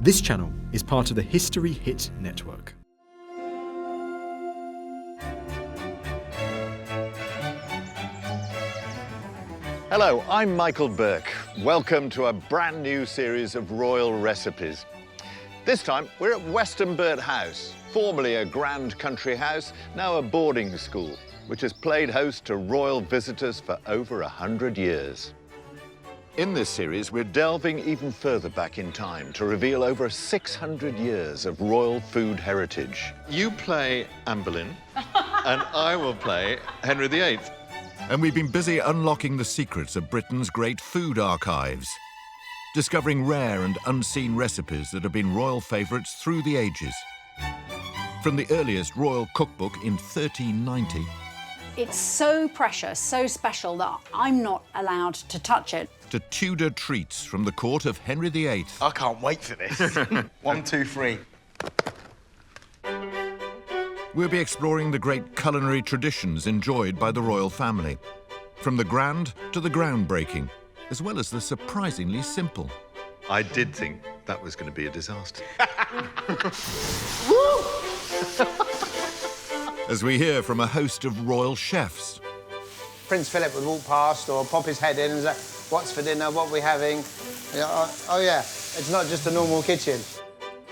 This channel is part of the History Hit network. Hello, I'm Michael Burke. Welcome to a brand new series of royal recipes. This time, we're at Weston Burt House, formerly a grand country house, now a boarding school, which has played host to royal visitors for over 100 years. In this series, we're delving even further back in time to reveal over 600 years of royal food heritage. You play Anne Boleyn, and I will play Henry VIII. And we've been busy unlocking the secrets of Britain's great food archives, discovering rare and unseen recipes that have been royal favourites through the ages. From the earliest royal cookbook in 1390... It's so precious, so special that I'm not allowed to touch it. ...to Tudor treats from the court of Henry VIII. I can't wait for this. 1, 2, 3. We'll be exploring the great culinary traditions enjoyed by the royal family, from the grand to the groundbreaking, as well as the surprisingly simple. I did think that was going to be a disaster. As we hear from a host of royal chefs. Prince Philip would walk past or pop his head in and say, "What's for dinner? What are we having?" Oh yeah, it's not just a normal kitchen.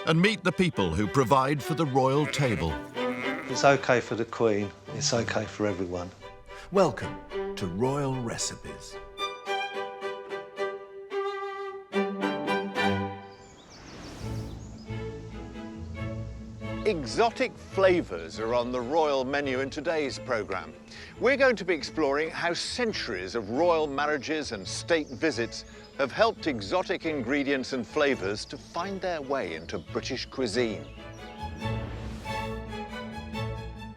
And meet the people who provide for the royal table. It's OK for the Queen, it's OK for everyone. Welcome to Royal Recipes. Exotic flavours are on the royal menu in today's programme. We're going to be exploring how centuries of royal marriages and state visits have helped exotic ingredients and flavours to find their way into British cuisine.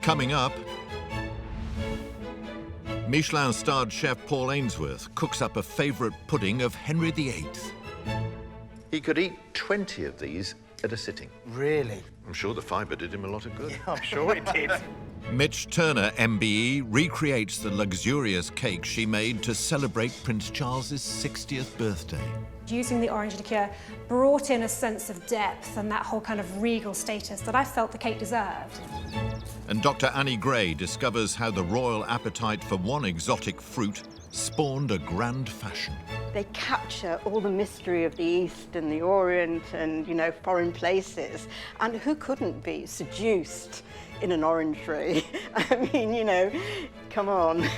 Coming up, Michelin-starred chef Paul Ainsworth cooks up a favourite pudding of Henry VIII. He could eat 20 of these at a sitting. Really? I'm sure the fibre did him a lot of good. I'm sure it did. Mich Turner, MBE, recreates the luxurious cake she made to celebrate Prince Charles's 60th birthday. Using the orange liqueur brought in a sense of depth and that whole kind of regal status that I felt the cake deserved. And Dr. Annie Gray discovers how the royal appetite for one exotic fruit spawned a grand fashion. They capture all the mystery of the East and the Orient and, you know, foreign places. And who couldn't be seduced in an orangery? I mean, you know, come on.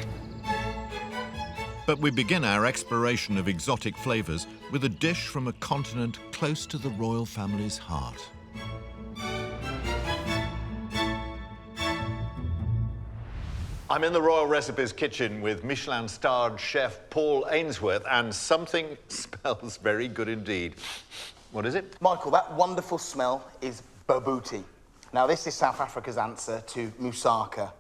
But we begin our exploration of exotic flavours with a dish from a continent close to the royal family's heart. I'm in the Royal Recipes kitchen with Michelin-starred chef Paul Ainsworth, and something smells very good indeed. What is it? Michael, that wonderful smell is bobotie. Now, this is South Africa's answer to moussaka,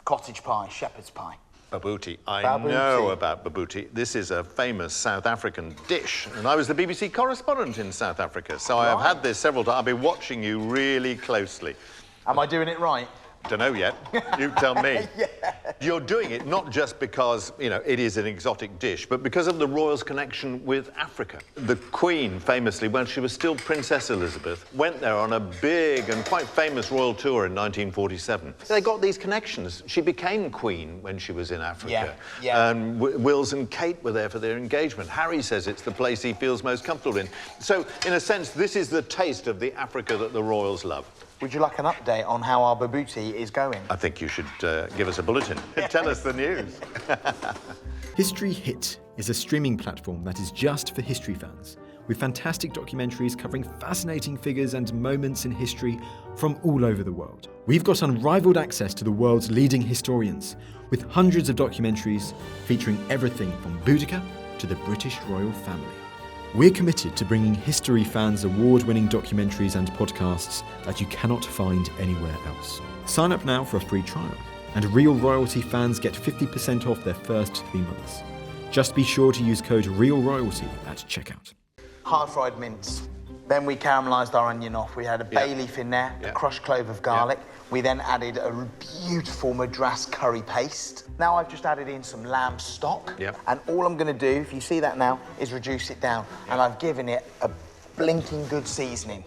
cottage pie, shepherd's pie. Bobotie. I know about bobotie. This is a famous South African dish, and I was the BBC correspondent in South Africa, so I have had this several times. I've been watching you really closely. Am I doing it right? Don't know yet. You tell me. Yeah. You're doing it not just because, you know, it is an exotic dish, but because of the royals' connection with Africa. The Queen, famously, when she was still Princess Elizabeth, went there on a big and quite famous royal tour in 1947. They got these connections. She became Queen when she was in Africa. Yeah. And Wills and Kate were there for their engagement. Harry says it's the place he feels most comfortable in. So, in a sense, this is the taste of the Africa that the royals love. Would you like an update on how our bobotie is going? I think you should give us a bulletin. Tell us the news. History Hit is a streaming platform that is just for history fans, with fantastic documentaries covering fascinating figures and moments in history from all over the world. We've got unrivaled access to the world's leading historians, with hundreds of documentaries featuring everything from Boudica to the British royal family. We're committed to bringing history fans award-winning documentaries and podcasts that you cannot find anywhere else. Sign up now for a free trial, and Real Royalty fans get 50% off their first 3 months. Just be sure to use code REALROYALTY at checkout. Hard-fried mince. Then we caramelised our onion off. We had a bay leaf in there, a crushed clove of garlic. We then added a beautiful Madras curry paste. Now I've just added in some lamb stock. And all I'm going to do, if you see that now, is reduce it down. And I've given it a blinking good seasoning,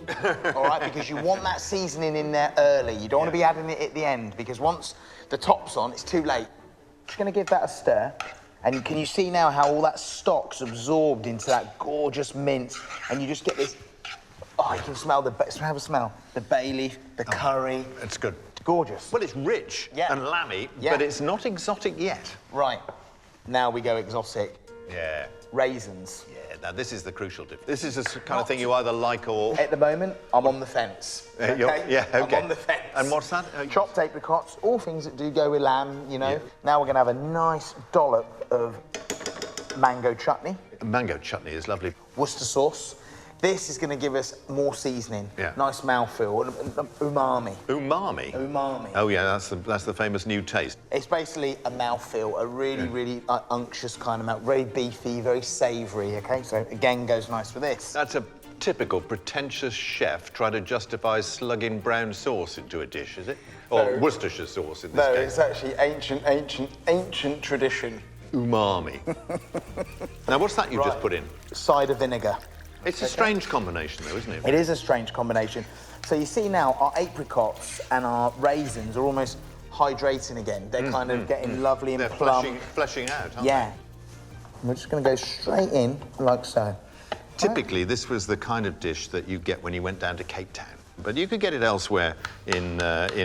all right? Because you want that seasoning in there early. You don't want to be adding it at the end, because once the top's on, it's too late. Just gonna give that a stir. And can you see now how all that stock's absorbed into that gorgeous mint? And you just get this, oh, you can smell the bay leaf, the curry. It's good. It's gorgeous. Well, it's rich and lammy, but it's not exotic yet. Right. Now we go exotic. Yeah. Raisins. Yeah, now this is the crucial difference. This is the kind of thing you either like or... At the moment, I'm on the fence. Okay? Okay. I'm on the fence. And what's that? Chopped apricots, all things that do go with lamb, you know. Yeah. Now we're going to have a nice dollop of mango chutney. Mango chutney is lovely. Worcester sauce. This is going to give us more seasoning. Yeah. Nice mouthfeel. Umami. Umami? Umami. Oh, yeah, that's the famous new taste. It's basically a mouthfeel, a really unctuous kind of mouth. Very beefy, very savoury, OK? So, again, goes nice with this. That's a typical pretentious chef trying to justify slugging brown sauce into a dish, is it? Or Worcestershire sauce in this case. No, it's actually ancient tradition. Umami. Now, what's that you just put in? Cider vinegar. It's a strange combination, though, isn't it? It is a strange combination. So you see now, our apricots and our raisins are almost hydrating again. They're kind of getting lovely and plump. They're fleshing out, aren't they? We're just going to go straight in, like so. Typically, this was the kind of dish that you get when you went down to Cape Town. But you could get it elsewhere in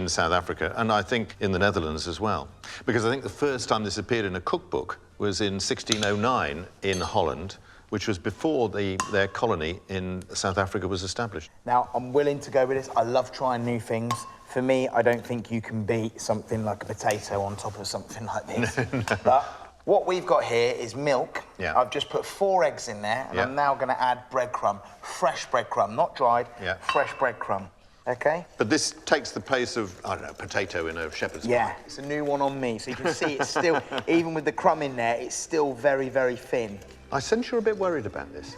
South Africa, and I think in the Netherlands as well. Because I think the first time this appeared in a cookbook was in 1609 in Holland, which was before their colony in South Africa was established. Now, I'm willing to go with this. I love trying new things. For me, I don't think you can beat something like a potato on top of something like this. No. But what we've got here is milk. Yeah. I've just put 4 eggs in there, and I'm now going to add breadcrumb, fresh breadcrumb, not dried, fresh breadcrumb. OK? But this takes the place of, I don't know, potato in a shepherd's pie. Yeah, it's a new one on me. So you can see it's still, even with the crumb in there, it's still very, very thin. I sense you're a bit worried about this.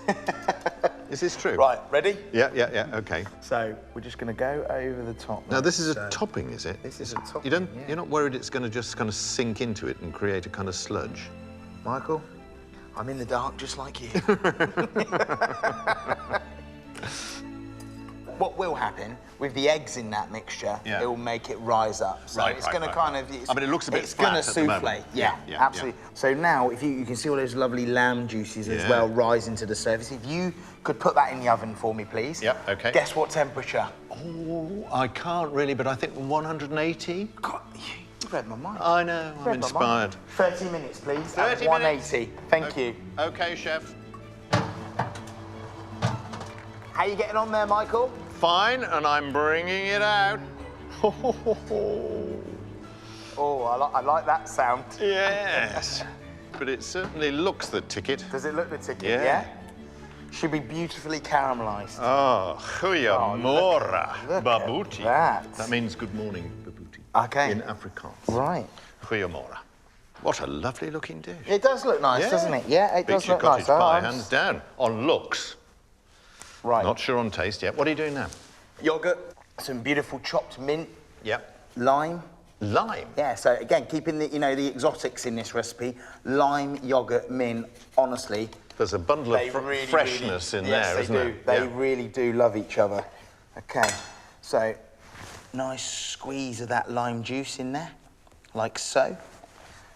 Is this true? Right, ready? Yeah, OK. So we're just going to go over the top. Now, this is a topping, is it? This is a topping, You're not worried it's going to just kind of sink into it and create a kind of sludge? Michael, I'm in the dark just like you. What will happen with the eggs in that mixture, it will make it rise up. So it's going to kind of... I mean, it looks a bit flat It's going to souffle. Yeah, absolutely. Yeah. So now, if you can see all those lovely lamb juices as well rising to the surface. If you could put that in the oven for me, please. Yep, OK. Guess what temperature? Oh, I can't really, but I think 180. God, you read my mind. I know, I'm inspired. 30 minutes, please. 30 180. minutes. Thank you. OK, chef. How you getting on there, Michael? Fine, and I'm bringing it out. Oh, I like that sound. Yes. But it certainly looks the ticket. Does it look the ticket? Yeah. Should be beautifully caramelised. Oh, goeiemorgen, bobotie. That means good morning, bobotie. Okay. In Afrikaans. Right. Goeiemorgen. What a lovely looking dish. It does look nice, doesn't it? Yeah, it does look cottage nice. Pie, hands down. On looks. Right. Not sure on taste yet. What are you doing now? Yoghurt, some beautiful chopped mint. Yep. Lime. Lime? Yeah, so again, keeping the, the exotics in this recipe. Lime, yoghurt, mint, honestly. There's a bundle of freshness in there, isn't there? They really do love each other. OK, so nice squeeze of that lime juice in there, like so.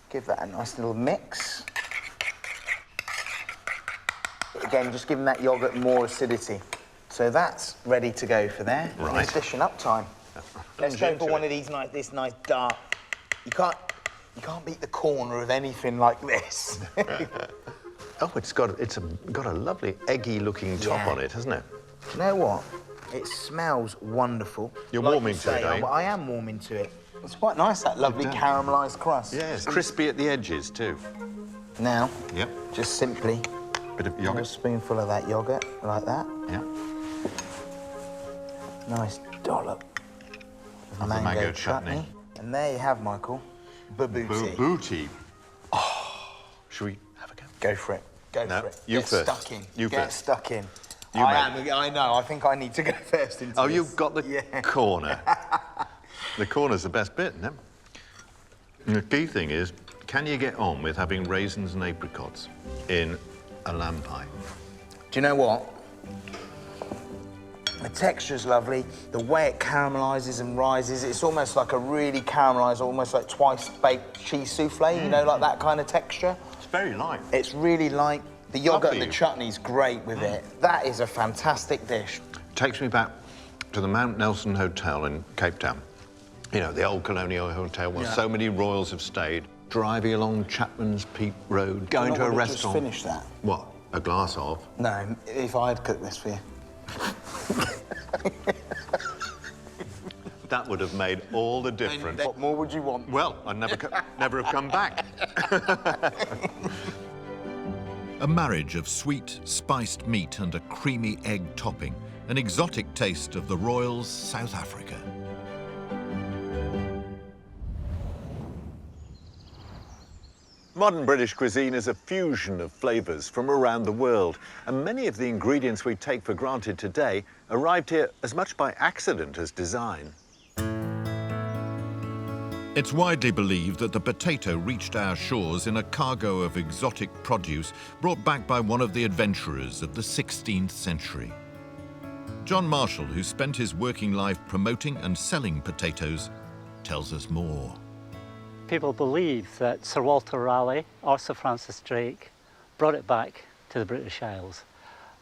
Give that a nice little mix. Again, just giving that yoghurt more acidity. So that's ready to go for there. Right. It's dishing up time. Let's go for one of these this nice dark. You can't beat the corner of anything like this. Oh, it's got a lovely eggy-looking top on it, hasn't it? You know what? It smells wonderful. You're warming to it, are you? I am warming to it. It's quite nice, that lovely caramelised crust. Yeah, it's crispy at the edges too. Now, yep, just simply bit of yoghurt. A spoonful of that yoghurt, like that. Yeah. Nice dollop of mango chutney. And there you have, Michael, bobotie. Bobotie. Oh, should we have a go? Go for it. Go for it. You first. Get stuck in. You Get first. stuck in. I know. I think I need to go first into this. You've got the corner. The corner's the best bit, isn't it? And the key thing is, can you get on with having raisins and apricots in a lamb pie? Do you know what? The texture's lovely. The way it caramelizes and rises, it's almost like a really caramelized, almost like twice-baked cheese souffle, you know, like that kind of texture. It's very light. It's really light. The yogurt Lovely. and the chutney's great with it. That is a fantastic dish. Takes me back to the Mount Nelson Hotel in Cape Town. You know, the old colonial hotel where so many royals have stayed. Driving along Chapman's Peak Road, going to a restaurant. Just finish that. What? A glass of? No, if I had cooked this for you. That would have made all the difference. What more would you want? Well, I'd never have come back. A marriage of sweet, spiced meat and a creamy egg topping, an exotic taste of the royals' South Africa. Modern British cuisine is a fusion of flavours from around the world, and many of the ingredients we take for granted today arrived here as much by accident as design. It's widely believed that the potato reached our shores in a cargo of exotic produce brought back by one of the adventurers of the 16th century. John Marshall, who spent his working life promoting and selling potatoes, tells us more. People believe that Sir Walter Raleigh or Sir Francis Drake brought it back to the British Isles,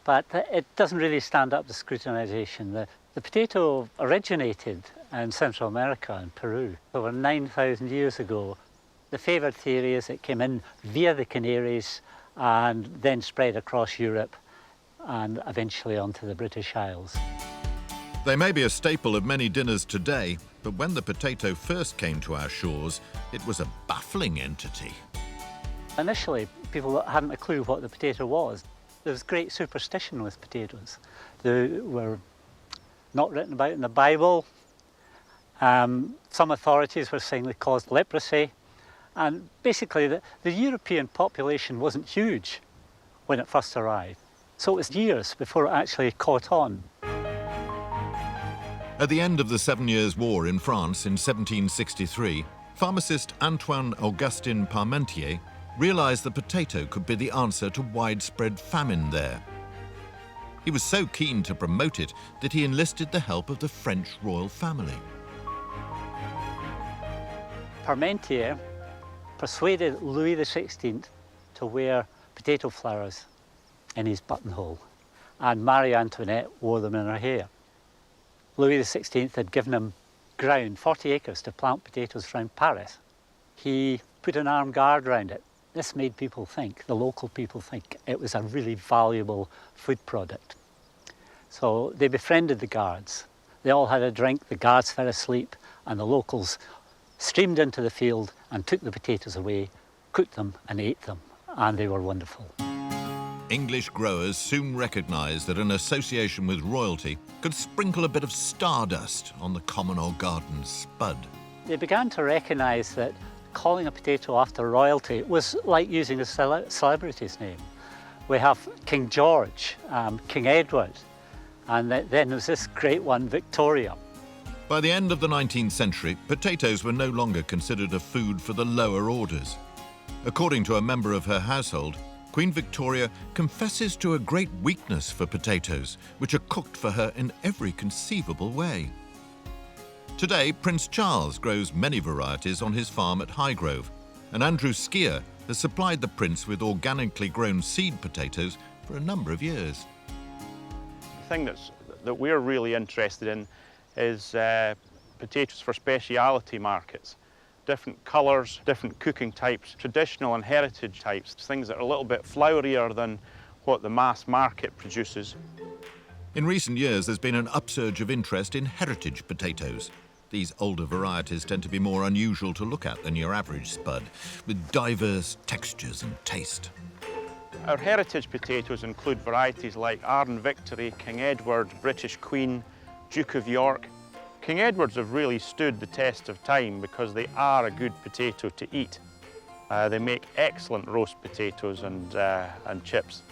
but it doesn't really stand up to scrutinisation. The potato originated in Central America and Peru over 9,000 years ago. The favoured theory is it came in via the Canaries and then spread across Europe and eventually onto the British Isles. They may be a staple of many dinners today, but when the potato first came to our shores, it was a baffling entity. Initially, people hadn't a clue what the potato was. There was great superstition with potatoes. They were not written about in the Bible. Some authorities were saying they caused leprosy. And basically, the European population wasn't huge when it first arrived. So it was years before it actually caught on. At the end of the 7 Years' War in France in 1763, pharmacist Antoine-Augustin Parmentier realised the potato could be the answer to widespread famine there. He was so keen to promote it that he enlisted the help of the French royal family. Parmentier persuaded Louis XVI to wear potato flowers in his buttonhole, and Marie Antoinette wore them in her hair. Louis XVI had given him ground, 40 acres, to plant potatoes around Paris. He put an armed guard around it. This made people think, the local people think, it was a really valuable food product. So they befriended the guards. They all had a drink, the guards fell asleep, and the locals streamed into the field and took the potatoes away, cooked them and ate them, and they were wonderful. English growers soon recognised that an association with royalty could sprinkle a bit of stardust on the common or garden spud. They began to recognise that calling a potato after royalty was like using a celebrity's name. We have King George, King Edward, and then there's this great one, Victoria. By the end of the 19th century, potatoes were no longer considered a food for the lower orders. According to a member of her household, Queen Victoria confesses to a great weakness for potatoes, which are cooked for her in every conceivable way. Today, Prince Charles grows many varieties on his farm at Highgrove, and Andrew Skier has supplied the Prince with organically grown seed potatoes for a number of years. The thing that we're really interested in is potatoes for speciality markets. Different colours, different cooking types, traditional and heritage types, things that are a little bit flourier than what the mass market produces. In recent years, there's been an upsurge of interest in heritage potatoes. These older varieties tend to be more unusual to look at than your average spud, with diverse textures and taste. Our heritage potatoes include varieties like Arden Victory, King Edward, British Queen, Duke of York. King Edwards have really stood the test of time because they are a good potato to eat. They make excellent roast potatoes and chips.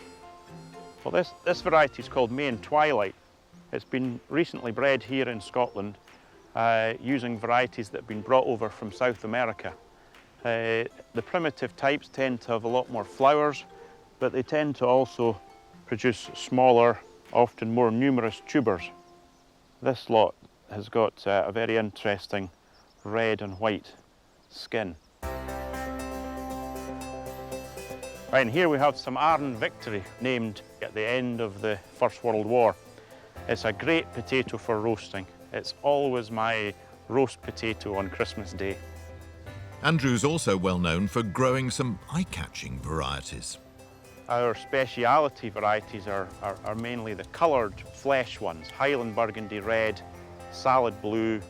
Well, this variety is called May and Twilight. It's been recently bred here in Scotland using varieties that have been brought over from South America. The primitive types tend to have a lot more flowers, but they tend to also produce smaller, often more numerous tubers. This lot has got a very interesting red and white skin. Right, and here we have some Arn Victory, named at the end of the First World War. It's a great potato for roasting. It's always my roast potato on Christmas Day. Andrew's also well known for growing some eye-catching varieties. Our speciality varieties are mainly the coloured flesh ones, Highland Burgundy Red, Salad Blue.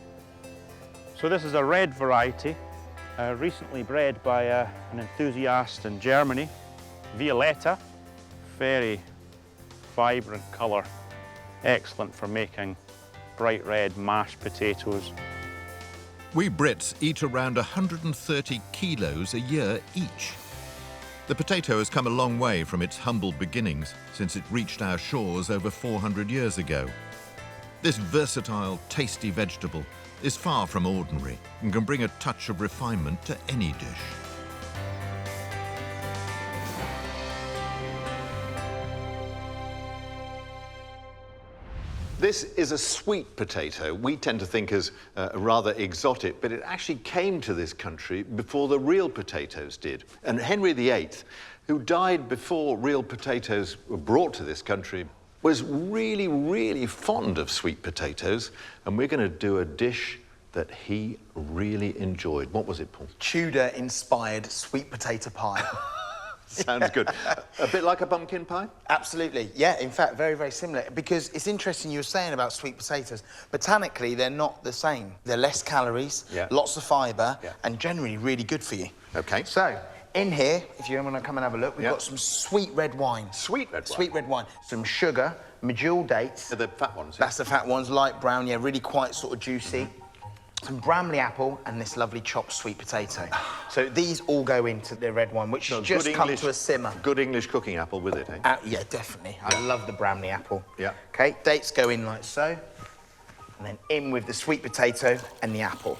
So this is a red variety, recently bred by an enthusiast in Germany, Violetta. Very vibrant colour, excellent for making bright red mashed potatoes. We Brits eat around 130 kilos a year each. The potato has come a long way from its humble beginnings since it reached our shores over 400 years ago. This versatile, tasty vegetable is far from ordinary and can bring a touch of refinement to any dish. This is a sweet potato. We tend to think as rather exotic, but it actually came to this country before the real potatoes did. And Henry VIII, who died before real potatoes were brought to this country, was really, really fond of sweet potatoes. And we're going to do a dish that he really enjoyed. What was it, Paul? Tudor-inspired sweet potato pie. Sounds good. A bit like a pumpkin pie? Absolutely, yeah, in fact, very, very similar. Because it's interesting you were saying about sweet potatoes. Botanically, they're not the same. They're less calories, lots of fibre, and generally really good for you. OK. So, in here, if you want to come and have a look, we've got some sweet red wine. Sweet red wine? Sweet red wine. Some sugar, medjool dates. The fat ones? That's the fat ones, light brown, yeah, really quite sort of juicy. Some Bramley apple and this lovely chopped sweet potato. So these all go into the red wine, which has just come to a simmer. Good English cooking apple with it, eh? Yeah, definitely. I love the Bramley apple. Yeah. OK, dates go in like so. And then in with the sweet potato and the apple.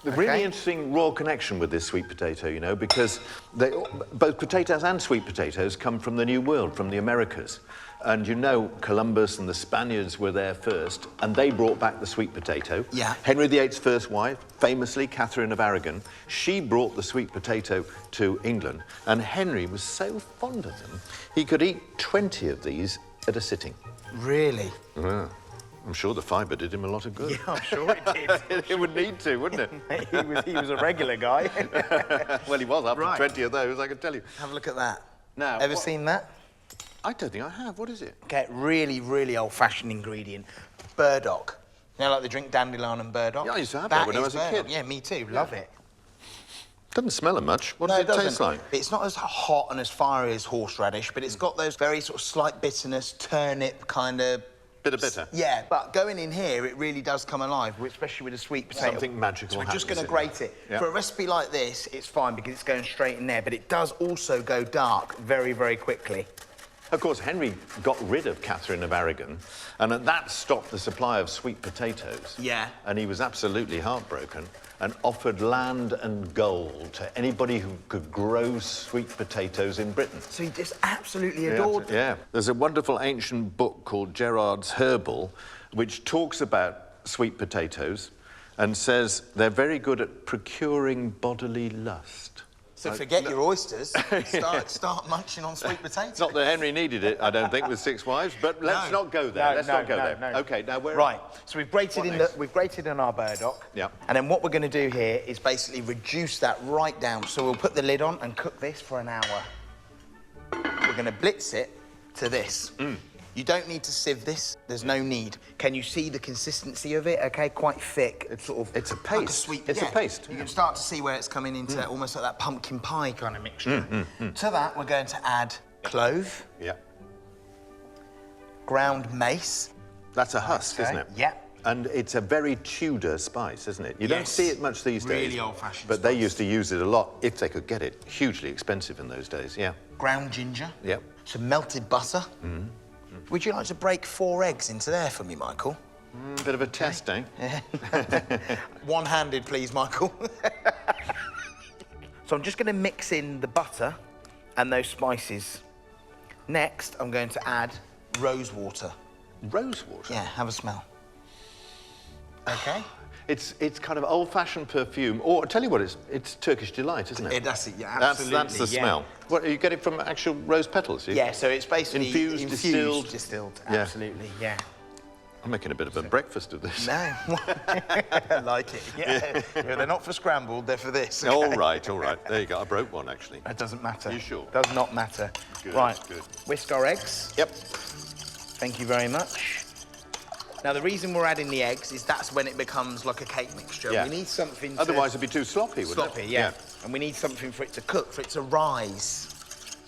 The really interesting royal connection with this sweet potato, you know, because both potatoes and sweet potatoes come from the New World, from the Americas. And you know, Columbus and the Spaniards were there first, and they brought back the sweet potato. Yeah. Henry VIII's first wife, famously Catherine of Aragon, she brought the sweet potato to England, and Henry was so fond of them, he could eat 20 of these at a sitting. Really? Yeah. I'm sure the fibre did him a lot of good. Yeah, I'm sure it did. It would need to, wouldn't it? he was a regular guy. Well, he was after 20 of those, I can tell you. Have a look at that. Now, Ever seen that? I don't think I have. What is it? Okay, really, really old-fashioned ingredient. Burdock. You know, like the drink dandelion and burdock? Yeah, I used to have that when I was a kid. Yeah, me too. Love it. Doesn't smell of much. What does it taste like? It's not as hot and as fiery as horseradish, but it's got those very sort of slight bitterness, turnip kind of... Bit of bitter. Yeah, but going in here, it really does come alive, especially with a sweet potato. Something magical. So we're just going to grate it. Yeah. For a recipe like this, it's fine because it's going straight in there, but it does also go dark very, very quickly. Of course, Henry got rid of Catherine of Aragon, and that stopped the supply of sweet potatoes. Yeah. And he was absolutely heartbroken and offered land and gold to anybody who could grow sweet potatoes in Britain. So he just absolutely adored them. Yeah. There's a wonderful ancient book called Gerard's Herbal, which talks about sweet potatoes and says they're very good at procuring bodily lust. So forget your oysters, start munching on sweet potatoes. Not that Henry needed it, I don't think, with 6 wives, but let's not go there. Let's not go there. No. OK, now where... Right, so we've grated in our burdock. Yeah. And then what we're going to do here is basically reduce that right down. So we'll put the lid on and cook this for an hour. We're going to blitz it to this. You don't need to sieve this. There's no need. Can you see the consistency of it? OK, quite thick. It's sort of... It's a paste. Like a sweet... It's a paste. You can start to see where it's coming into almost like that pumpkin pie kind of mixture. To that, we're going to add clove. Yeah. Ground mace. That's a husk, isn't it? Yeah. And it's a very Tudor spice, isn't it? You don't see it much these days. Really old-fashioned But they used to use it a lot, if they could get it. Hugely expensive in those days, yeah. Ground ginger. Yep. Some melted butter. Would you like to break 4 eggs into there for me, Michael? Bit of a test, eh? One-handed, please, Michael. So I'm just going to mix in the butter and those spices. Next, I'm going to add rose water. Rose water? Yeah, have a smell. Okay. It's kind of old-fashioned perfume, or I tell you what, it's Turkish delight, isn't it? That's it, yeah, absolutely. That's the smell. What, you get it from actual rose petals? Yeah, so it's basically infused, distilled. Yeah. Absolutely, yeah. I'm making a bit of a breakfast of this. No, I like it. Yeah. They're not for scrambled; they're for this. Okay? All right. There you go. I broke one actually. It doesn't matter. You sure? Does not matter. Good, right. Good. Whisk our eggs. Yep. Thank you very much. Now, the reason we're adding the eggs is that's when it becomes like a cake mixture. Yeah. We need something Otherwise, it'd be too sloppy, wouldn't it? Sloppy, yeah. And we need something for it to cook, for it to rise.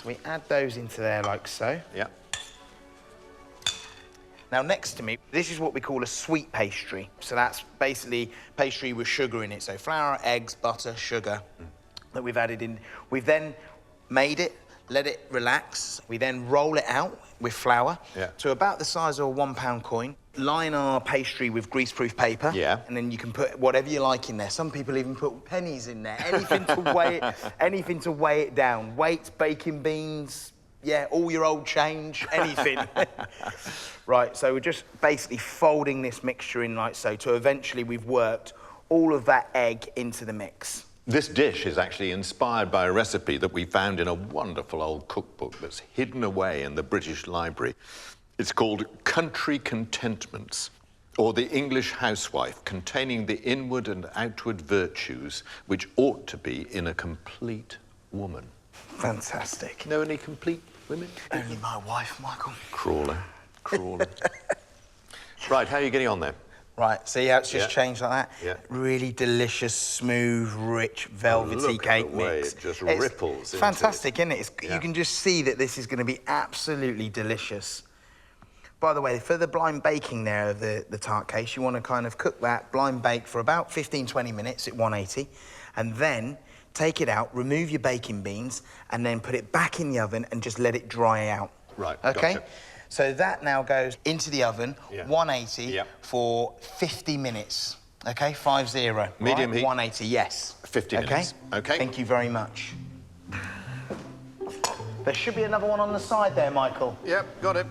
So we add those into there like so. Yeah. Now, next to me, this is what we call a sweet pastry. So that's basically pastry with sugar in it. So flour, eggs, butter, sugar that we've added in. We've then made it, let it relax. We then roll it out with flour to about the size of a £1 coin. Line our pastry with greaseproof paper. Yeah. And then you can put whatever you like in there. Some people even put pennies in there. Anything to weigh it down. Weights, baking beans, yeah, all your old change, anything. Right, so we're just basically folding this mixture in like so, to eventually we've worked all of that egg into the mix. This dish is actually inspired by a recipe that we found in a wonderful old cookbook that's hidden away in the British Library. It's called Country Contentments, or the English Housewife, containing the inward and outward virtues which ought to be in a complete woman. Fantastic. Know any complete women? Only my wife, Michael. Crawler. Right, how are you getting on there? Right, see how it's just changed like that? Yeah. Really delicious, smooth, rich, velvety cake mix. It just ripples. It's fantastic, isn't it? Yeah. You can just see that this is going to be absolutely delicious. By the way, for the blind baking there of the tart case, you want to kind of cook that blind bake for about 15-20 minutes at 180, and then take it out, remove your baking beans, and then put it back in the oven and just let it dry out. Right, okay? gotcha. So that now goes into the oven, 180 for 50 minutes. Okay, 50. Medium heat? 180, yes. 50 minutes. Okay. Thank you very much. There should be another one on the side there, Michael. Yep, got it.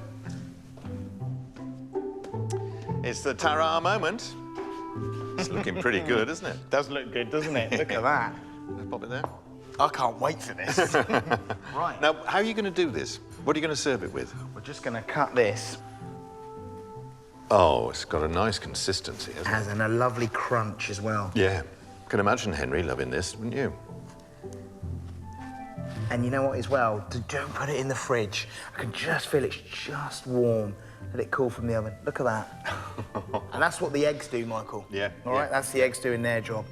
It's the Tara moment. It's looking pretty good, isn't it? Does look good, doesn't it? Look at that. Pop it there. I can't wait for this. Right. Now, how are you going to do this? What are you going to serve it with? We're just going to cut this. Oh, it's got a nice consistency, hasn't it? And a lovely crunch as well. Yeah. Can imagine Henry loving this, wouldn't you? And you know what as well? Don't put it in the fridge. I can just feel it's just warm. Let it cool from the oven. Look at that. And that's what the eggs do, Michael. Yeah. All right, that's the eggs doing their job.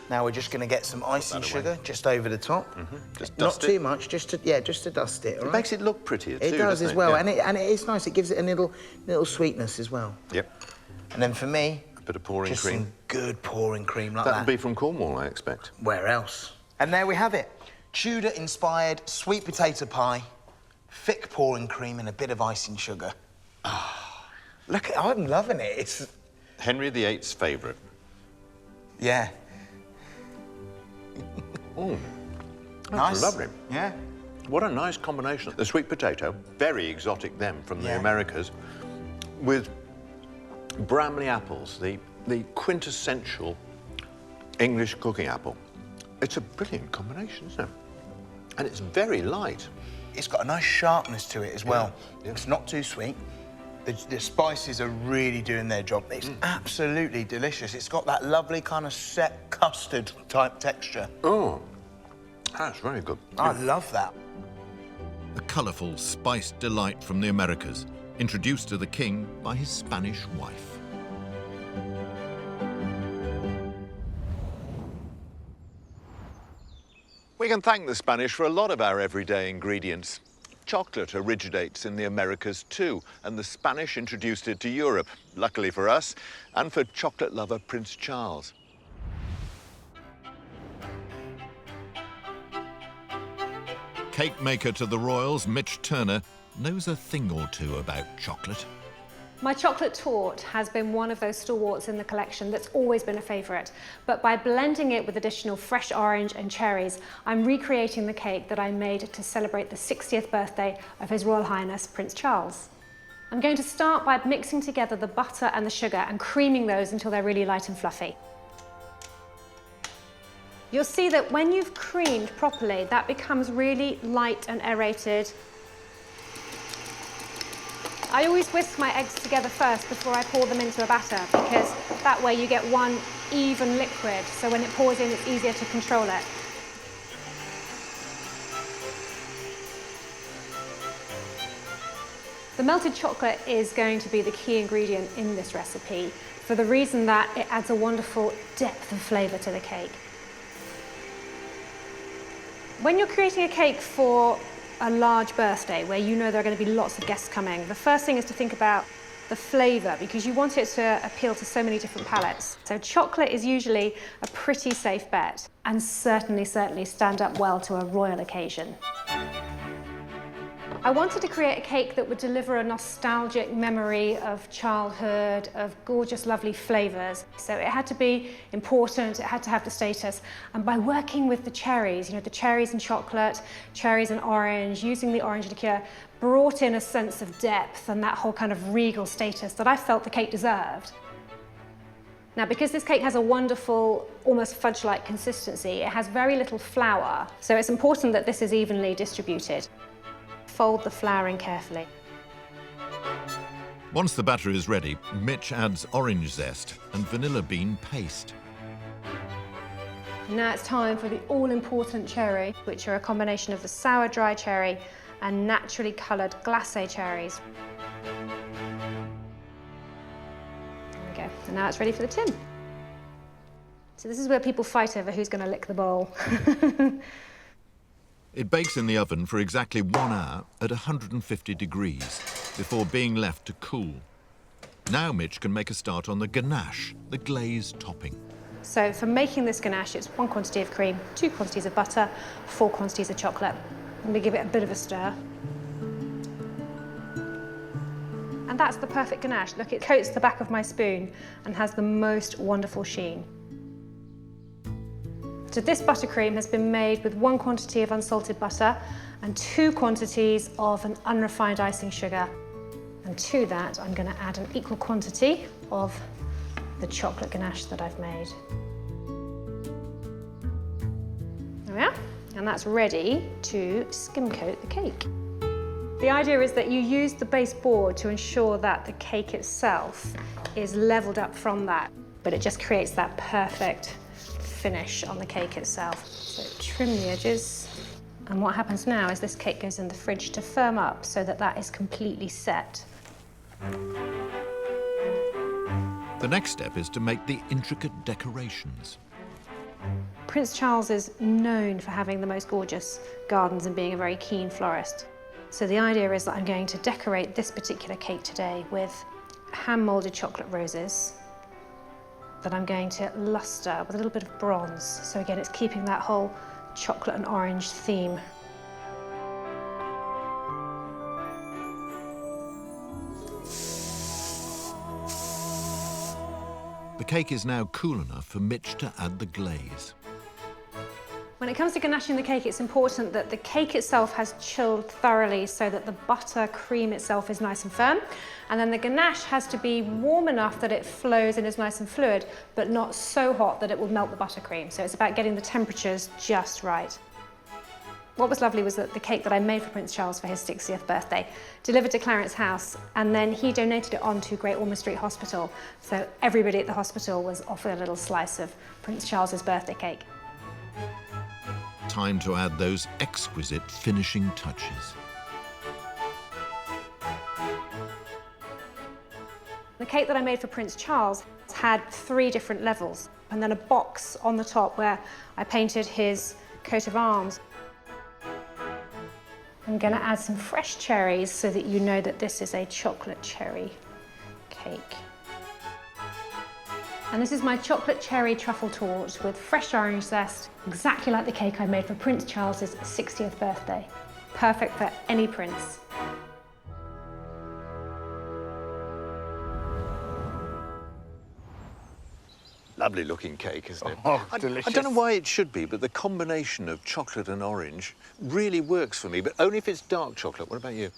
Now we're just going to get some icing sugar just over the top. Just not dust too much, just to dust it. All It right? makes it look prettier too, It does doesn't as well, Yeah. and it is nice. It gives it a little sweetness as well. Yep. And then for me, A bit of pouring just cream. some good pouring cream like That'll that. be from Cornwall, I expect. Where else? And there we have it. Tudor-inspired sweet potato pie, thick pouring cream and a bit of icing sugar. Look, I'm loving it. It's... Henry VIII's favourite. Yeah. Oh, Nice. lovely. Yeah. What a nice combination. The sweet potato, very exotic them from the Americas, with Bramley apples, the quintessential English cooking apple. It's a brilliant combination, isn't it? And it's very light. It's got a nice sharpness to it as well. Yeah. It's not too sweet. The spices are really doing their job. It's absolutely delicious. It's got that lovely kind of set custard type texture. Oh, that's very good. I love that. A colourful, spiced delight from the Americas, introduced to the king by his Spanish wife. We can thank the Spanish for a lot of our everyday ingredients. Chocolate originates in the Americas too, and the Spanish introduced it to Europe, luckily for us, and for chocolate lover Prince Charles. Cake maker to the royals, Mich Turner, knows a thing or two about chocolate. My chocolate torte has been one of those stalwarts in the collection that's always been a favourite, but by blending it with additional fresh orange and cherries, I'm recreating the cake that I made to celebrate the 60th birthday of His Royal Highness Prince Charles. I'm going to start by mixing together the butter and the sugar and creaming those until they're really light and fluffy. You'll see that when you've creamed properly, that becomes really light and aerated. I always whisk my eggs together first before I pour them into a batter, because that way you get one even liquid, so when it pours in, it's easier to control it. The melted chocolate is going to be the key ingredient in this recipe for the reason that it adds a wonderful depth of flavour to the cake. When you're creating a cake for a large birthday where you know there are going to be lots of guests coming, the first thing is to think about the flavour, because you want it to appeal to so many different palates. So chocolate is usually a pretty safe bet and certainly stand up well to a royal occasion. I wanted to create a cake that would deliver a nostalgic memory of childhood, of gorgeous, lovely flavours. So it had to be important, it had to have the status. And by working with the cherries, the cherries and chocolate, cherries and orange, using the orange liqueur, brought in a sense of depth and that whole kind of regal status that I felt the cake deserved. Now, because this cake has a wonderful, almost fudge-like consistency, it has very little flour. So it's important that this is evenly distributed. Fold the flour in carefully. Once the batter is ready, Mich adds orange zest and vanilla bean paste. Now it's time for the all-important cherry, which are a combination of the sour dry cherry and naturally coloured glacé cherries. There we go. And now it's ready for the tin. So this is where people fight over who's going to lick the bowl. It bakes in the oven for exactly 1 hour at 150 degrees before being left to cool. Now Mich can make a start on the ganache, the glazed topping. So for making this ganache, it's 1 quantity of cream, 2 quantities of butter, 4 quantities of chocolate. I'm going to give it a bit of a stir. And that's the perfect ganache. Look, it coats the back of my spoon and has the most wonderful sheen. So this buttercream has been made with 1 quantity of unsalted butter and 2 quantities of an unrefined icing sugar. And to that, I'm going to add an equal quantity of the chocolate ganache that I've made. There we are. And that's ready to skim coat the cake. The idea is that you use the base board to ensure that the cake itself is leveled up from that, but it just creates that perfect finish on the cake itself. So trim the edges. And what happens now is this cake goes in the fridge to firm up so that that is completely set. The next step is to make the intricate decorations. Prince Charles is known for having the most gorgeous gardens and being a very keen florist. So the idea is that I'm going to decorate this particular cake today with hand-moulded chocolate roses that I'm going to lustre with a little bit of bronze. So again, it's keeping that whole chocolate and orange theme. The cake is now cool enough for Mich to add the glaze. When it comes to ganaching the cake, it's important that the cake itself has chilled thoroughly so that the butter cream itself is nice and firm. And then the ganache has to be warm enough that it flows and is nice and fluid, but not so hot that it will melt the buttercream. So it's about getting the temperatures just right. What was lovely was that the cake that I made for Prince Charles for his 60th birthday delivered to Clarence's house, and then he donated it on to Great Ormond Street Hospital. So everybody at the hospital was offered a little slice of Prince Charles's birthday cake. Time to add those exquisite finishing touches. The cake that I made for Prince Charles had 3 different levels, and then a box on the top where I painted his coat of arms. I'm going to add some fresh cherries so that you know that this is a chocolate cherry cake. And this is my chocolate cherry truffle torte with fresh orange zest, exactly like the cake I made for Prince Charles's 60th birthday. Perfect for any prince. Lovely looking cake, isn't it? Oh, I delicious. don't know why it should be, but the combination of chocolate and orange really works for me, but only if it's dark chocolate. What about you?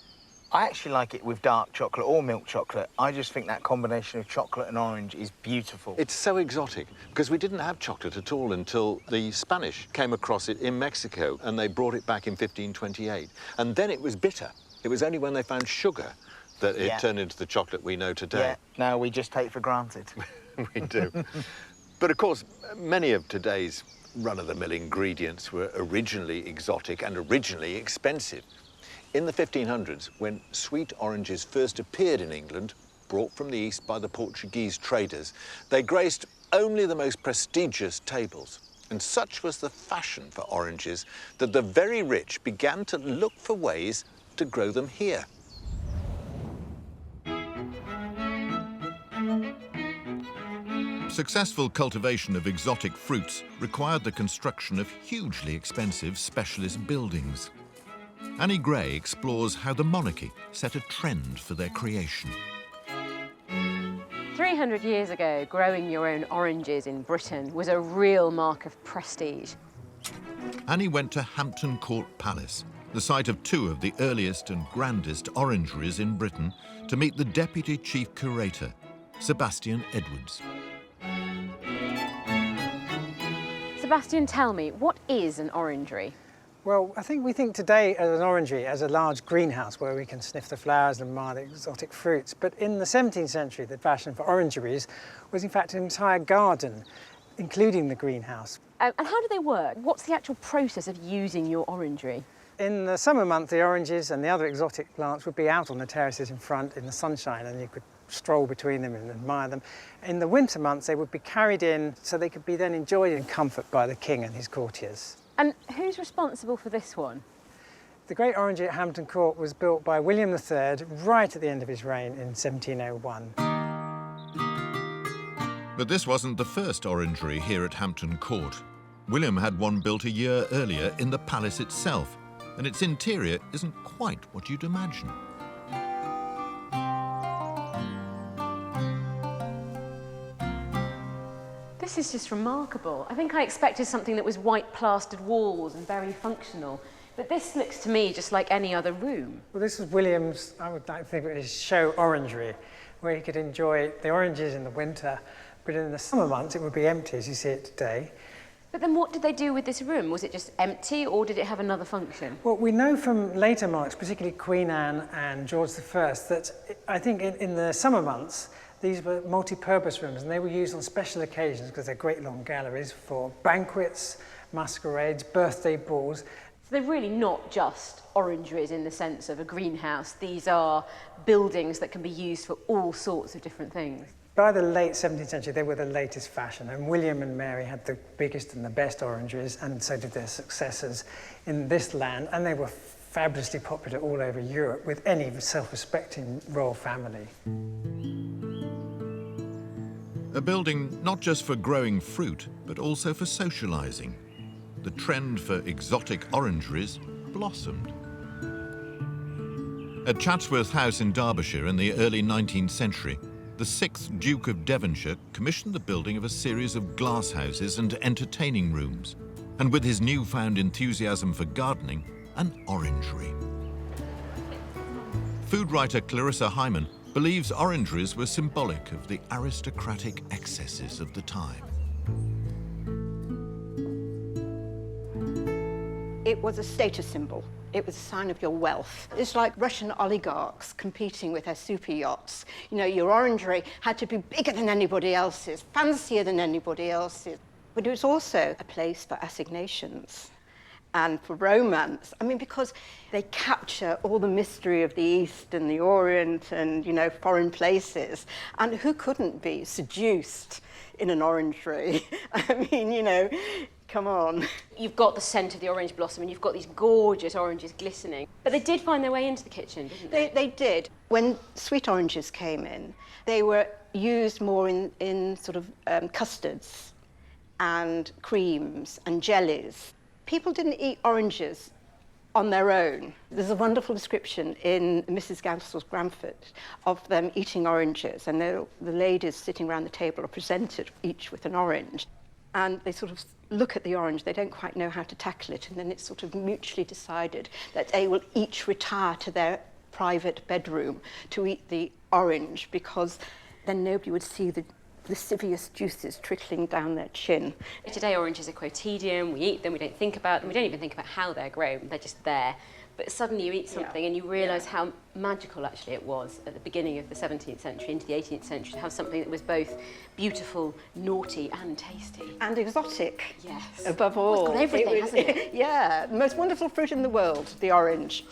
I actually like it with dark chocolate or milk chocolate. I just think that combination of chocolate and orange is beautiful. It's so exotic because we didn't have chocolate at all until the Spanish came across it in Mexico and they brought it back in 1528. And then it was bitter. It was only when they found sugar that it turned into the chocolate we know today. Yeah, now we just take for granted. We do. But of course, many of today's run-of-the-mill ingredients were originally exotic and originally expensive. In the 1500s, when sweet oranges first appeared in England, brought from the east by the Portuguese traders, they graced only the most prestigious tables. And such was the fashion for oranges that the very rich began to look for ways to grow them here. Successful cultivation of exotic fruits required the construction of hugely expensive specialist buildings. Annie Gray explores how the monarchy set a trend for their creation. 300 years ago, growing your own oranges in Britain was a real mark of prestige. Annie went to Hampton Court Palace, the site of two of the earliest and grandest orangeries in Britain, to meet the Deputy Chief Curator, Sebastian Edwards. Sebastian, tell me, what is an orangery? Well, I think we think today of an orangery as a large greenhouse where we can sniff the flowers and admire the exotic fruits. But in the 17th century, the fashion for orangeries was in fact an entire garden, including the greenhouse. And how do they work? What's the actual process of using your orangery? In the summer months, the oranges and the other exotic plants would be out on the terraces in front in the sunshine, and you could stroll between them and admire them. In the winter months, they would be carried in so they could be then enjoyed in comfort by the king and his courtiers. And who's responsible for this one? The Great Orangery at Hampton Court was built by William III right at the end of his reign in 1701. But this wasn't the first orangery here at Hampton Court. William had one built a year earlier in the palace itself, and its interior isn't quite what you'd imagine. This is just remarkable. I think I expected something that was white plastered walls and very functional, but this looks to me just like any other room. Well, this was William's, I would like to think of it as show orangery, where he could enjoy the oranges in the winter, but in the summer months it would be empty as you see it today. But then what did they do with this room? Was it just empty or did it have another function? Well, we know from later monarchs, particularly Queen Anne and George I, that I think in the summer months these were multi-purpose rooms, and they were used on special occasions because they're great long galleries for banquets, masquerades, birthday balls. So they're really not just orangeries in the sense of a greenhouse. These are buildings that can be used for all sorts of different things. By the late 17th century, they were the latest fashion, and William and Mary had the biggest and the best orangeries, and so did their successors in this land, and they were fabulously popular all over Europe with any self-respecting royal family. A building not just for growing fruit, but also for socialising. The trend for exotic orangeries blossomed. At Chatsworth House in Derbyshire in the early 19th century, the 6th Duke of Devonshire commissioned the building of a series of glass houses and entertaining rooms, and with his newfound enthusiasm for gardening, an orangery. Food writer Clarissa Hyman believes orangeries were symbolic of the aristocratic excesses of the time. It was a status symbol. It was a sign of your wealth. It's like Russian oligarchs competing with their super yachts. You know, your orangery had to be bigger than anybody else's, fancier than anybody else's. But it was also a place for assignations and for romance. I mean, because they capture all the mystery of the East and the Orient and, you know, foreign places. And who couldn't be seduced in an orangery? I mean, you know, come on. You've got the scent of the orange blossom and you've got these gorgeous oranges glistening. But they did find their way into the kitchen, didn't they? They did. When sweet oranges came in, they were used more in sort of custards and creams and jellies. People didn't eat oranges on their own. There's a wonderful description in Mrs. Gansel's Granford of them eating oranges, and the ladies sitting around the table are presented each with an orange. And they sort of look at the orange, they don't quite know how to tackle it, and then it's sort of mutually decided that they will each retire to their private bedroom to eat the orange, because then nobody would see the lascivious juices trickling down their chin. Today oranges are quotidian, we eat them, we don't think about them, we don't even think about how they're grown, they're just there. But suddenly you eat something and you realise how magical actually it was at the beginning of the 17th century into the 18th century to have something that was both beautiful, naughty and tasty. And exotic. Yes. Above all. Well, it's got everything, hasn't it? Yeah, the most wonderful fruit in the world, the orange.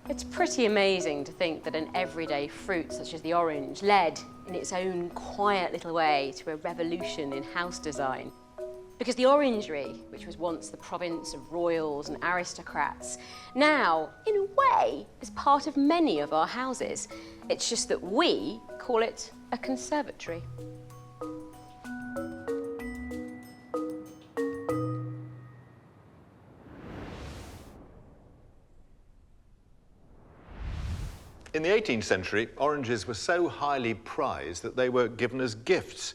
It's pretty amazing to think that an everyday fruit such as the orange led in its own quiet little way to a revolution in house design. Because the orangery, which was once the province of royals and aristocrats, now, in a way, is part of many of our houses. It's just that we call it a conservatory. In the 18th century, oranges were so highly prized that they were given as gifts,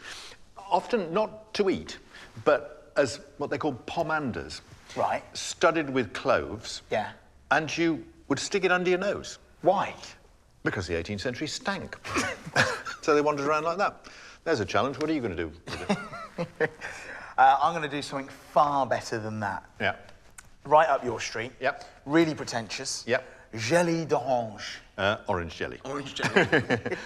often not to eat, but as what they called pomanders. Right. Studded with cloves. Yeah. And you would stick it under your nose. Why? Because the 18th century stank. So they wandered around like that. There's a challenge. What are you going to do with it? I'm going to do something far better than that. Yeah. Right up your street. Yep. Really pretentious. Yep. Jelly d'orange. Orange jelly. Orange jelly.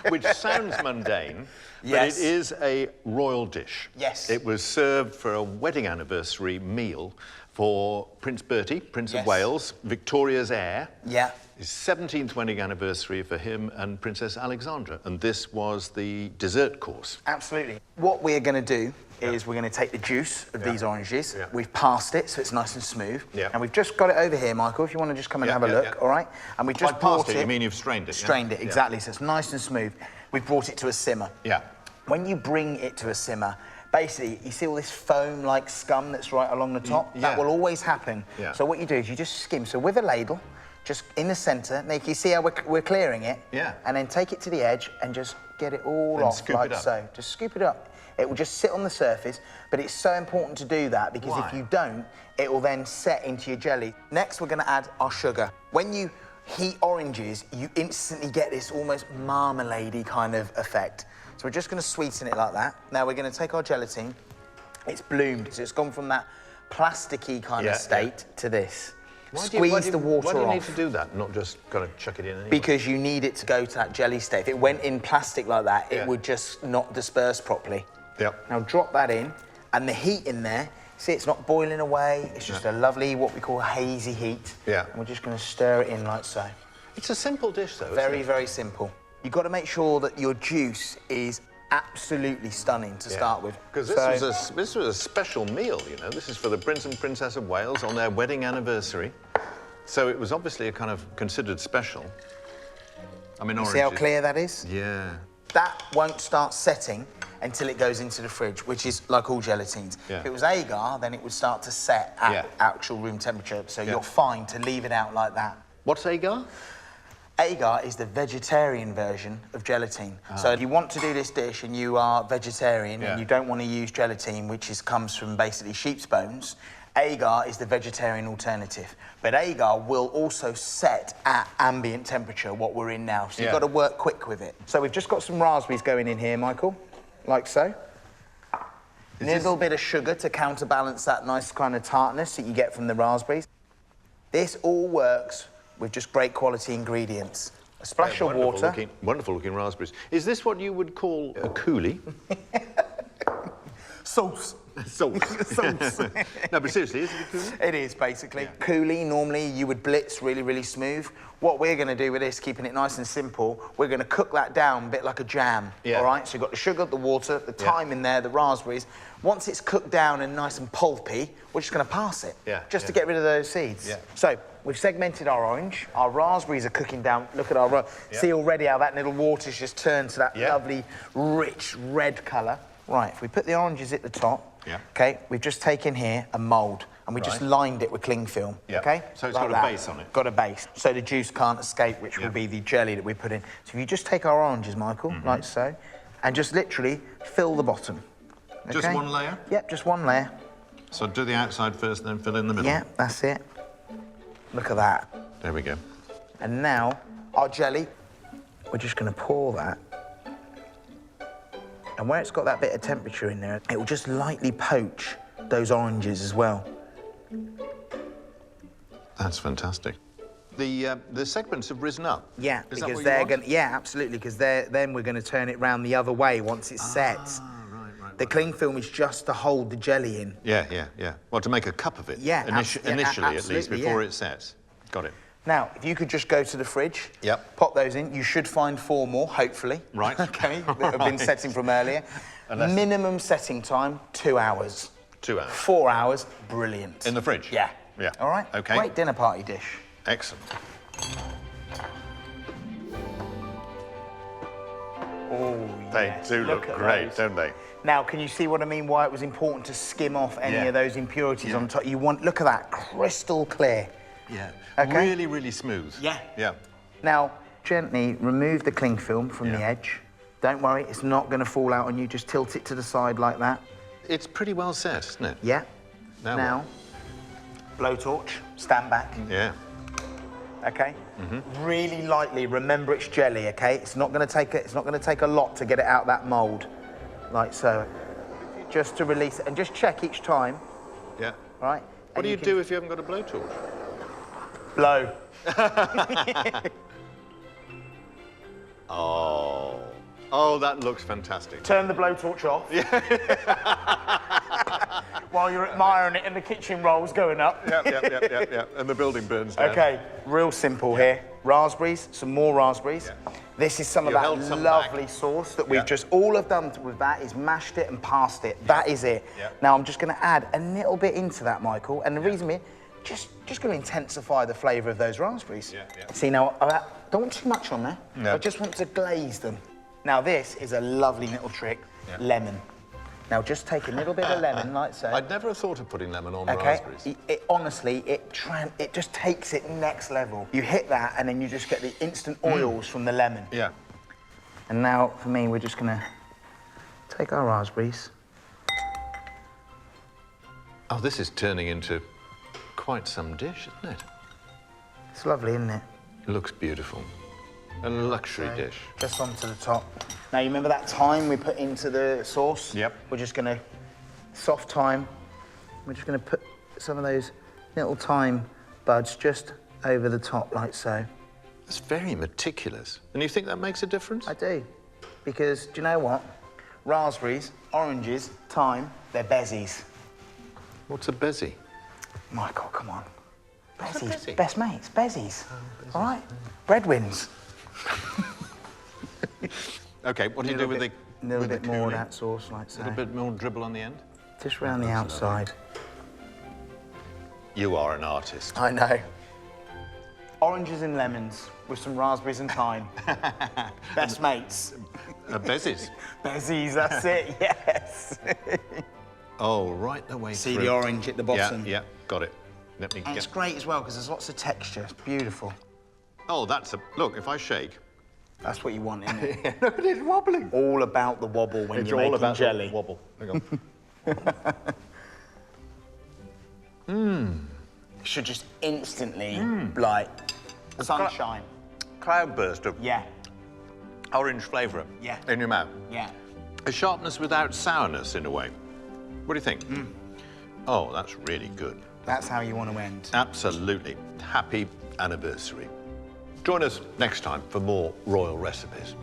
Which sounds mundane, Yes. but it is a royal dish. Yes. It was served for a wedding anniversary meal for Prince Bertie, Prince of Wales, Victoria's heir. Yeah. His 17th wedding anniversary for him and Princess Alexandra. And this was the dessert course. Absolutely. What we're going to do is we're going to take the juice of these oranges. We've passed it, so it's nice and smooth. And we've just got it over here, Michael, if you want to just come and have a look, all right? And we've just brought it... You mean you've strained it? Strained it, exactly. So it's nice and smooth. We've brought it to a simmer. Yeah. When you bring it to a simmer, basically, you see all this foam-like scum that's right along the top? That will always happen. So what you do is you just skim. So with a ladle, just in the centre, now you can see how we're clearing it. Yeah. And then take it to the edge and just get it all off like so. Just scoop it up. It will just sit on the surface, but it's so important to do that because if you don't, it will then set into your jelly. Next, we're going to add our sugar. When you heat oranges, you instantly get this almost marmalade-y kind of effect. So we're just going to sweeten it like that. Now we're going to take our gelatine. It's bloomed, so it's gone from that plasticky kind of state to this. Squeeze the water off. Why do you need to do that, not just kind of chuck it in anyway? Because you need it to go to that jelly state. If it went in plastic like that, it would just not disperse properly. Yep. Now drop that in, and the heat in there, see it's not boiling away, it's just a lovely, what we call hazy heat. Yeah. And we're just going to stir it in like so. It's a simple dish though, Very, isn't it? very simple. You've got to make sure that your juice is absolutely stunning to start with. Because this was a special meal, you know. This is for the Prince and Princess of Wales on their wedding anniversary. So it was obviously a kind of considered special. I mean, oranges. See how clear that is? Yeah. That won't start setting until it goes into the fridge, which is like all gelatines. If it was agar, then it would start to set at actual room temperature, so you're fine to leave it out like that. What's agar? Agar is the vegetarian version of gelatine. So if you want to do this dish and you are vegetarian and you don't want to use gelatine, which comes from basically sheep's bones, agar is the vegetarian alternative. But agar will also set at ambient temperature, what we're in now. So you've got to work quick with it. So we've just got some raspberries going in here, Michael, like so. A little bit of sugar to counterbalance that nice kind of tartness that you get from the raspberries. This all works with just great quality ingredients. A splash of water. Wonderful looking raspberries. Is this what you would call a coulis? Sauce. Sauce. Sauce. No, but seriously, is it a coulis? It is, basically. Coulis, normally, you would blitz really, really smooth. What we're going to do with this, keeping it nice and simple, we're going to cook that down a bit like a jam, all right? So you've got the sugar, the water, the thyme in there, the raspberries. Once it's cooked down and nice and pulpy, we're just going to pass it, just to get rid of those seeds. So we've segmented our orange. Our raspberries are cooking down. Look at our... See already how that little water's just turned to that lovely, rich red colour. Right, if we put the oranges at the top, OK, we've just taken here a mould and we just lined it with cling film, OK? So it's got a base on it? Got a base, so the juice can't escape, which will be the jelly that we put in. So if you just take our oranges, Michael, like so, and just literally fill the bottom. Okay? Just one layer? Yep, just one layer. So do the outside first, then fill in the middle? Yeah, that's it. Look at that. There we go. And now, our jelly, we're just going to pour that. And where it's got that bit of temperature in there, it will just lightly poach those oranges as well. That's fantastic. The segments have risen up. Yeah, Is that because what you they're want? going. Yeah, absolutely, because then we're going to turn it round the other way once it's set. The cling film is just to hold the jelly in. Yeah. Well, to make a cup of it. Yeah, initially, at least, before yeah. it sets. Got it. Now, if you could just go to the fridge, Yep. pop those in. You should find 4 more, hopefully. Right. Okay, that have been setting from earlier. Unless- Minimum setting time, 2 hours. 2 hours. 4 hours, brilliant. In the fridge? Yeah. Yeah. All right? Okay. Great dinner party dish. Excellent. Oh, They yes. do look at great, those. don't they? Now, can you see what I mean? Why it was important to skim off any Yeah. of those impurities Yeah. on top? You want, look at that, crystal clear. Yeah. Okay. Really, really smooth. Yeah. Yeah. Now, gently remove the cling film from the Yeah. edge. Don't worry, it's not going to fall out on you. Just tilt it to the side like that. It's pretty well set, isn't it? Yeah. Now blowtorch, stand back. Yeah. Okay. Really lightly. Remember, it's jelly. Okay. It's not going to take a lot to get it out that mould, like so. Just to release it, and just check each time. Yeah. Right. What do you do if you haven't got a blowtorch? Blow. Oh, that looks fantastic. Turn the blowtorch off. While you're admiring it and the kitchen rolls going up. Yeah. And the building burns down. Okay, real simple here. Raspberries, some more raspberries. Yeah. This is some You of held that some lovely back. sauce that we've Yeah. just, all I've done with that is mashed it and passed it. That is it. Yeah. Now I'm just gonna add a little bit into that, Michael, and the reason being, just gonna intensify the flavour of those raspberries. Yeah. See now, I don't want too much on there. No. I just want to glaze them. Now this is a lovely little trick, Yeah. lemon. Now just take a little bit of lemon, like so. I'd never have thought of putting lemon on Okay, raspberries. honestly, it just takes it next level. You hit that, and then you just get the instant oils from the lemon. Yeah. And now, for me, we're just gonna take our raspberries. Oh, this is turning into quite some dish, isn't it? It's lovely, isn't it? It looks beautiful. A luxury dish. Just onto the top. Now, you remember that thyme we put into the sauce? Yep. We're just gonna, soft thyme, we're just gonna put some of those little thyme buds just over the top, like so. It's very meticulous. And you think that makes a difference? I do, because do you know what? Raspberries, oranges, thyme, they're bezies. What's a bezzy? Michael, come on. What's a Bezies, bezzy? best mates, bezies. All right? Breadwins. Okay, what do you do with the A little with the bit more of coulis? that sauce, like A so. little bit more dribble on the end? Just round the outside. You are an artist. I know. Oranges and lemons with some raspberries and thyme. Best mates. Bezzies. Bezies, that's it, yes. Oh, right the way See through. the orange at the bottom? Yeah, got it. Let me And it's great as well because there's lots of texture. It's beautiful. Oh, that's a... Look, if I shake... That's what you want, isn't it? Look at it wobbling. All about the wobble when It's you're all making about jelly. the wobble. Hang on. Should just instantly, like, sunshine. Cloudburst of Yeah, orange flavour Yeah. in your mouth. yeah. A sharpness without sourness, in a way. What do you think? Oh, that's really good. That's how you want to end. Absolutely. Happy anniversary. Join us next time for more royal recipes.